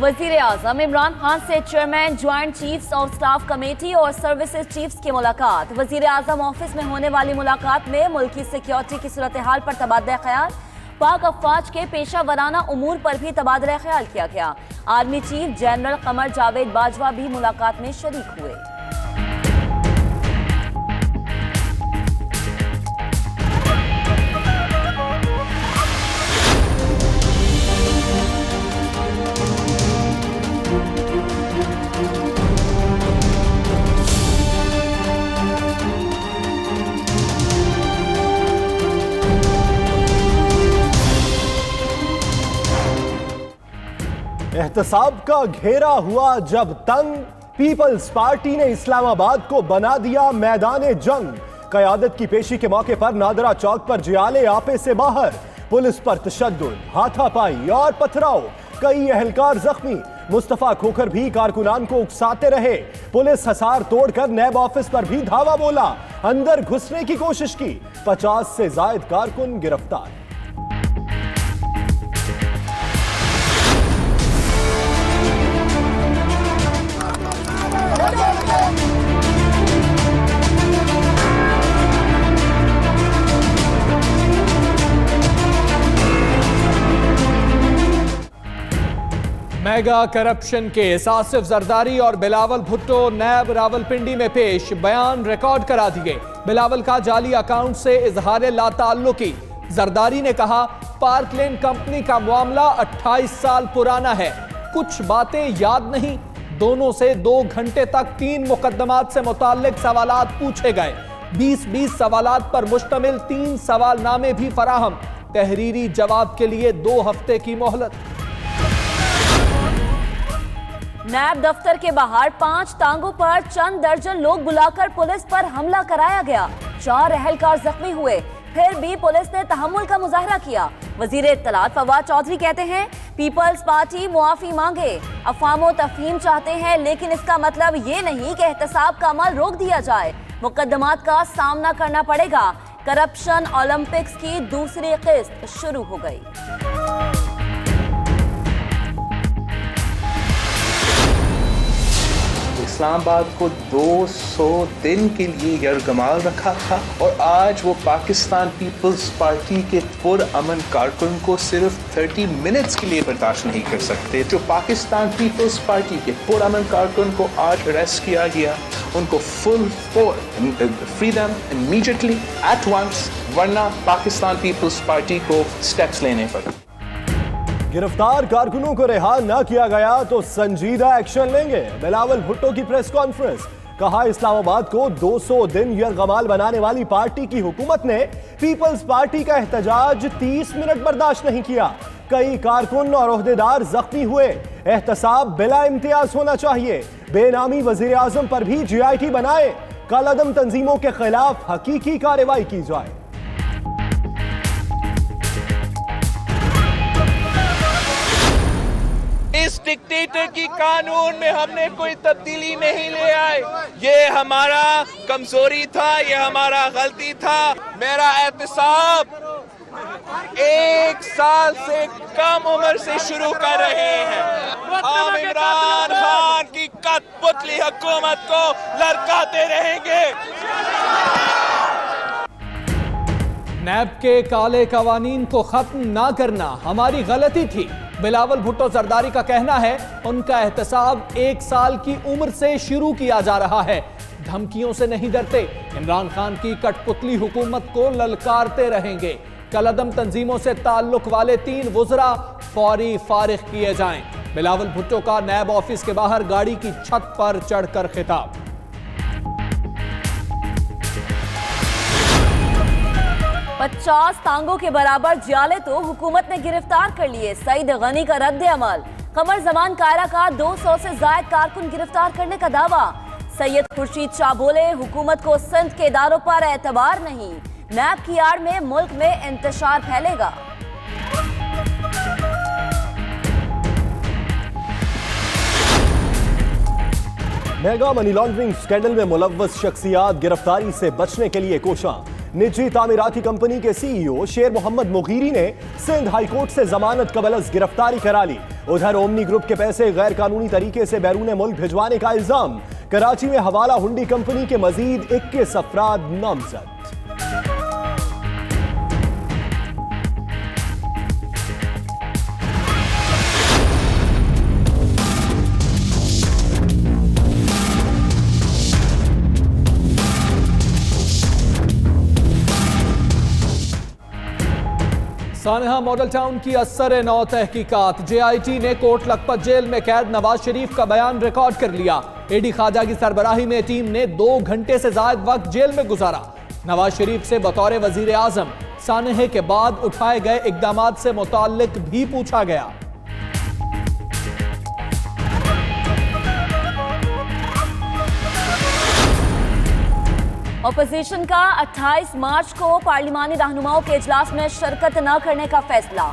वजीर आजम इमरान खान से chairman joint chiefs of staff committee और सर्विसेज चीफ्स की मुलाकात। वजीर आजम ऑफिस में होने वाली मुलाकात में मुल्की सिक्योरिटी की सूरत हाल पर तबादला ख्याल, पाक अफवाज के पेशा वराना उमूर पर भी तबादला ख्याल किया गया। Army chief general Qamar Javed Bajwa भी मुलाकात में शरीक हुए। एहतसाब का घेरा हुआ जब तंग, पीपल्स पार्टी ने इस्लामाबाद को बना दिया मैदान जंग। क़यादत की पेशी के मौके पर नादरा चौक पर जियाले आपे से बाहर, पुलिस पर तशद्दुद, हाथापाई और पथराव, कई अहलकार जख्मी। मुस्तफा खोखर भी कारकुनान को उकसाते रहे। पुलिस हसार तोड़कर नैब ऑफिस पर भी धावा बोला, अंदर घुसने की कोशिश की। 50 से जायद कारकुन गिरफ्तार। Mega corruption case, Asif Zardari और बिलावल भुट्टो नैब रावलपिंडी में पेश, बयान रिकॉर्ड करा दिए। बिलावल का जाली अकाउंट से इजहार लाताल्लुकी। जरदारी ने कहा, पार्क लेन कंपनी का मामला 28 साल पुराना है, कुछ बातें याद नहीं। दोनों से 2 घंटे तक 3 मुकदमात से मुताल्लिक सवालात पूछे गए। 20-20 सवालात पर मुश्तमिल 3 सवालनामे भी फराहम। तहरीरी जवाब के लिए 2 हफ्ते की मोहलत। नैब दफ्तर के बाहर 5 टांगों पर चंद दर्जन लोग बुलाकर पुलिस पर हमला कराया गया। 4 अहलकार जख्मी हुए, फिर भी पुलिस ने तहम्मुल का मुजाहरा किया। वजीर इत्तलात फवाद चौधरी कहते हैं, पीपल्स पार्टी मुआफी मांगे, अफवाम तफहीम चाहते हैं, लेकिन इसका मतलब ये नहीं कि एहतसाब का अमल रोक दिया जाए। मुकदमात का सामना करना पड़ेगा। करप्शन ओलंपिक्स की दूसरी किस्त शुरू हो गई। इस्लामाबाद को 200 दिन के लिए यरगमाल रखा था और आज वो पाकिस्तान पीपल्स पार्टी के पुरअमन कारकुन को सिर्फ 30 मिनट्स के लिए बर्दाश्त नहीं कर सकते। जो पाकिस्तान पीपल्स पार्टी के पुरअमन कारकुन को आज अरेस्ट किया गया, उनको full freedom immediately at once, वरना पाकिस्तान पीपल्स पार्टी को स्टेप्स लेने पड़े। गिरफ्तार कारकुनों को रिहा न किया गया तो संजीदा एक्शन लेंगे। बिलावल भुट्टो की प्रेस कॉन्फ्रेंस, कहा इस्लामाबाद को 200 दिन यरगमाल बनाने वाली पार्टी की हुकूमत ने पीपल्स पार्टी का एहतजाज 30 मिनट बर्दाश्त नहीं किया। कई कारकुन और ओहदेदार जख्मी हुए। एहतसाब बिला इम्तियाज होना चाहिए। बेनामी वजीर आजम पर भी GIT बनाए। कालादम तंजीमों के खिलाफ हकीकी कार्रवाई की जाए। इस डिक्टेटर की कानून में हमने कोई तब्दीली नहीं ले आए। ये हमारा कमजोरी था, ये हमारा गलती था। मेरा एहतसाब 1 साल से कम उम्र से शुरू कर रहे हैं। हम इमरान खान की कठपुतली हुकूमत को लड़काते रहेंगे। नैब के काले कवानीन को खत्म ना करना हमारी गलती थी। बिलावल भुट्टो जरदारी का कहना है, उनका एहतसाब 1 साल की उम्र से शुरू किया जा रहा है। धमकियों से नहीं डरते, इमरान खान की कठपुतली हुकूमत को ललकारते रहेंगे। कलअदम तंजीमों से ताल्लुक वाले 3 वुज़रा फौरी फारिग किए जाएं। बिलावल भुट्टो का नैब ऑफिस के बाहर गाड़ी की छत पर चढ़कर खिताब। पचास टांगों के बराबर जियाले तो हुकूमत ने गिरफ्तार कर लिए। सईद गनी का रद्द अमल। कमर जमान कायरा का 200 से जायद कारकुन गिरफ्तार करने का दावा। सैयद खुर्शीद शाह बोले, हुकूमत को सिंध के इदारों पर एतबार नहीं। नैब की आड़ में मुल्क में इंतशार फैलेगा। मेगा मनी लॉन्ड्रिंग स्कैंडल में मुलव्वस शख्सियात गिरफ्तारी से बचने के लिए कोशां। निजी तामीराती कंपनी के सीईओ शेर मोहम्मद मुगीरी ने सिंध हाईकोर्ट से जमानत कबल गिरफ्तारी करा ली। उधर ओमनी ग्रुप के पैसे गैर कानूनी तरीके से बैरून मुल्क भिजवाने का इल्जाम। कराची में हवाला हुंडी कंपनी के मजीद 21 अफराद नामजद। सानहा मॉडल टाउन की असर नौ तहकीकात। जेआईटी ने कोट लखपत जेल में कैद नवाज शरीफ का बयान रिकॉर्ड कर लिया। एडी खाजा की सरबराही में टीम ने 2 घंटे से ज्यादा वक्त जेल में गुजारा। नवाज शरीफ से बतौर वजीर आजम सानहे के बाद उठाए गए इकदामात से मुताल्लिक भी पूछा गया। अपोजिशन का 28 मार्च को पार्लिमानी रहनुमाओं के इजलास में शिरकत न करने का फैसला।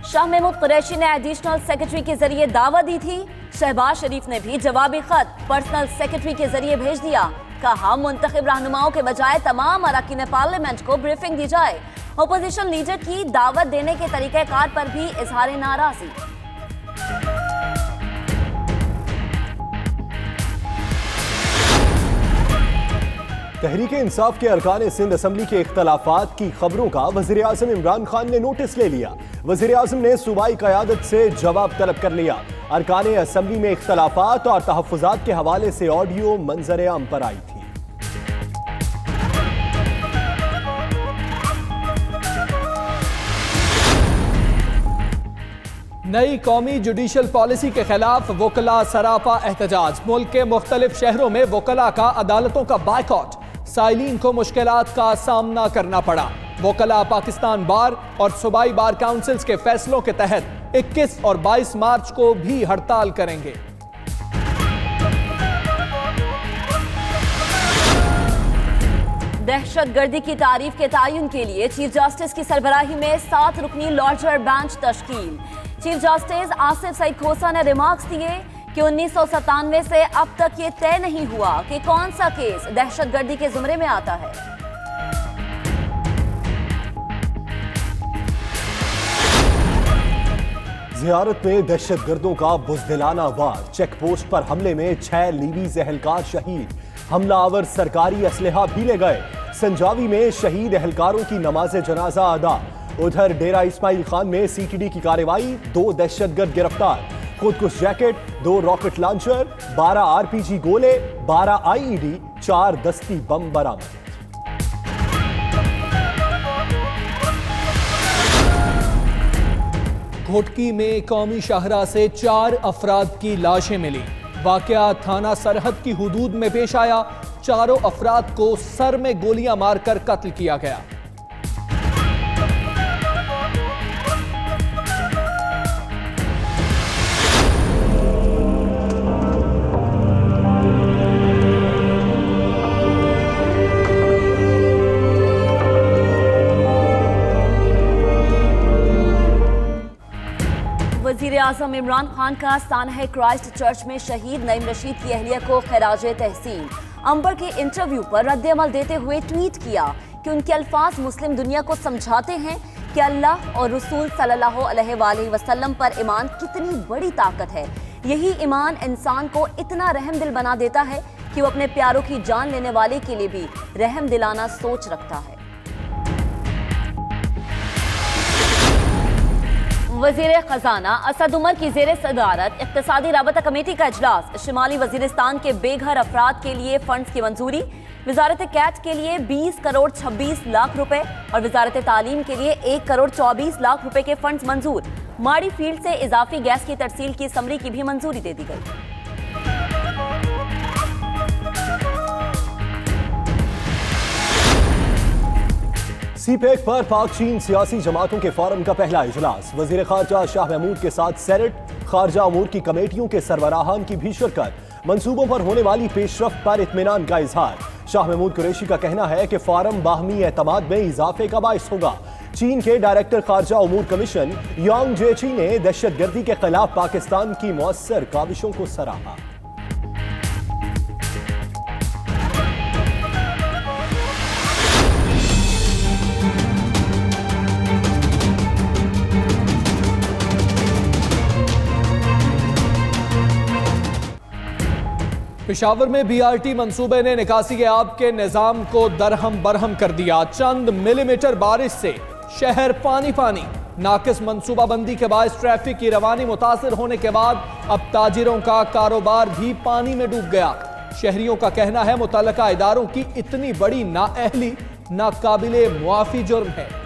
शाह महमूद कुरैशी ने एडिशनल सेक्रेटरी के जरिए दावा दी थी। शहबाज शरीफ ने भी जवाबी खत पर्सनल सेक्रेटरी के जरिए भेज दिया। कहा मुंतखब रहनुमाओं के बजाय तमाम अरकान पार्लियामेंट को ब्रीफिंग दी जाए। अपोजिशन लीडर की दावत देने के तरीक़ेकार पर भी इजहार नाराजगी। तहरीक इंसाफ के अरकान सिंध असम्बली के इख्तलाफात की खबरों का वज़ीर आज़म इमरान खान ने नोटिस ले लिया। वज़ीर आज़म ने सूबाई क़यादत से जवाब तलब कर लिया। अरकान असम्बली में इख्तलाफात और तहफ़्फ़ुज़ात के हवाले से ऑडियो मंजर आम पर आई थी। नई कौमी जुडिशल पॉलिसी के खिलाफ वकला सरापा एहतजाज। मुल्क के मुख्तलिफ शहरों में वकला का अदालतों का बायकॉट। साइलिन को मुश्किलात का सामना करना पड़ा। वकला पाकिस्तान बार और सूबाई बार काउंसिल्स के फैसलों के तहत 21 और 22 मार्च को भी हड़ताल करेंगे। दहशतगर्दी की तारीफ के तयन के लिए चीफ जस्टिस की सरबराही में 7 रुकनी लार्जर बेंच तश्कील। चीफ जस्टिस आसिफ सईद खोसा ने रिमार्क्स दिए कि 1997 से अब तक ये तय नहीं हुआ कि कौन सा केस दहशतगर्दी के जुमरे में आता है। जियारत में दहशतगर्दों का बुज़दिलाना वार। चेक पोस्ट पर हमले में 6 लीबीज़ एहलकार शहीद। हमलावर सरकारी असलहा भी ले गए। संजावी में शहीद एहलकारों की नमाज जनाजा अदा। उधर डेरा इस्माइल खान में सीटीडी की कार्रवाई। 2 दहशतगर्द गिरफ्तार। खुदकुश जैकेट, 2 रॉकेट लॉन्चर, 12 आरपीजी गोले, 12 आईईडी, 4 दस्ती बम बरामद। घोटकी में कौमी शाहरा से 4 अफराद की लाशें मिली। वाकया थाना सरहद की हुदूद में पेश आया। चारों अफराद को सर में गोलियां मारकर कत्ल किया गया। वज़ीर आज़म इमरान खान का सानहा क्राइस्ट चर्च में शहीद नईम रशीद की अहलिया को खिराजे तहसीन। अंबर के इंटरव्यू पर रद्द-ए-अमल देते हुए ट्वीट किया कि उनके अल्फाज मुस्लिम दुनिया को समझाते हैं कि अल्लाह और रसूल सल्लल्लाहु अलैहि वसल्लम पर ईमान कितनी बड़ी ताकत है। यही ईमान इंसान को इतना रहम दिल बना देता है कि वो अपने प्यारों की जान लेने वाले के लिए भी रहम दिलाना सोच रखता है। वज़ीर खजाना असद उमर की जेर सदारत इक़्तिसादी राबता कमेटी का इजलास। शिमाली वज़ीरिस्तान के बेघर अफराद के लिए फंड्स की मंजूरी। वजारत कैट के लिए 20 करोड़ 26 लाख रुपए और वजारत तालीम के लिए 1 करोड़ 24 लाख रुपए के फंड्स मंजूर। माड़ी फील्ड से इजाफी गैस की तरसील की समरी की भी मंजूरी दे दी गई। सीपेक पर पाक चीन सियासी जमातों के फोरम का पहला इजलास। वजीर खारजा शाह महमूद के साथ सेनेट, खारजा अमूर की कमेटियों के सरबराहान की भी शिरकत। मंसूबों पर होने वाली पेशरफ्त पर इत्मीनान का इजहार। शाह महमूद कुरैशी का कहना है कि फोरम बाहमी एतमाद में इजाफे का बाइस होगा। चीन के डायरेक्टर खारजा अमूर कमीशन यांग जेची ने दहशतगर्दी के खिलाफ पाकिस्तान की मौसर काविशों को सराहा। पेशावर में बीआरटी मंसूबे ने निकासी के आब के निजाम को दरहम बरहम कर दिया। चंद मिलीमीटर बारिश से शहर पानी पानी। नाकिस मंसूबाबंदी के बायस ट्रैफिक की रवानी मुतासिर होने के बाद अब ताजिरों का कारोबार भी पानी में डूब गया। शहरियों का कहना है मुतल्लिका इदारों की इतनी बड़ी नाअहली नाकाबिले मुआफी जुर्म है।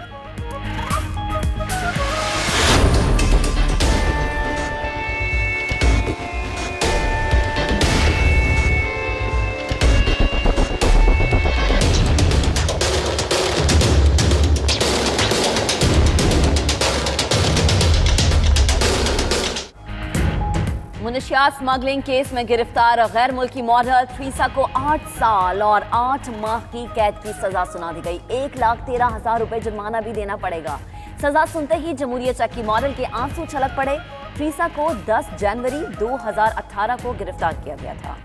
मुनशियात स्मगलिंग केस में गिरफ्तार गैर मुल्की मॉडल थ्रीसा को 8 साल और 8 माह की कैद की सजा सुना दी गई। 1,13,000 रुपए जुर्माना भी देना पड़ेगा। सजा सुनते ही जमहूरिया चक्की मॉडल के आंसू छलक पड़े। थ्रीसा को 10 जनवरी 2018 को गिरफ्तार किया गया था।